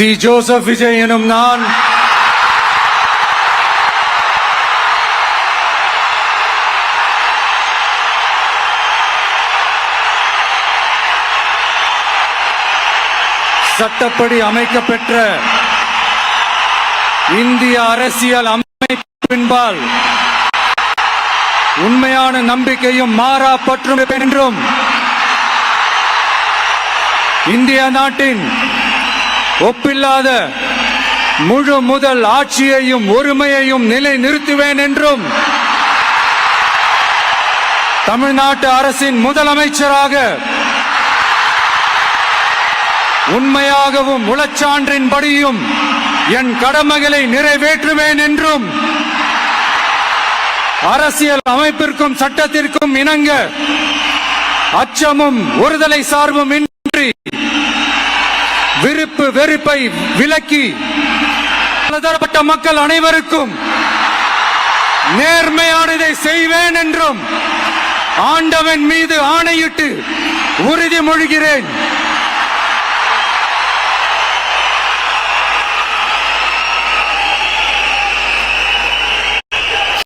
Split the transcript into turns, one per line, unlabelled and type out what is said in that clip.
C. Joseph Vijay எனும் நான் சட்டப்படி அமைக்கப்பெற்ற இந்திய அரசியல் அமைப்பின்பால் உண்மையான நம்பிக்கையும் மாறா பற்றும் என்றும் இந்திய நாட்டின் ஒப்பில்லாத முழு முதல் ஆட்சியையும் ஒருமையையும் நிலை நிறுத்துவேன் என்றும் தமிழ்நாட்டு அரசின் முதலமைச்சராக உண்மையாகவும் உளச்சான்றின்படியும் என் கடமைகளை நிறைவேற்றுவேன் என்றும் அரசியல் அமைப்பிற்கும் சட்டத்திற்கும் இணங்க அச்சமும் ஒருதலை சார்பும் இன்றி விருப்பு வெறுப்பை விலக்கி பலதரப்பட்ட மக்கள் அனைவருக்கும் நேர்மையானதை செய்வேன் என்றும் ஆண்டவன் மீது ஆணையிட்டு உறுதிமொழிகிறேன்.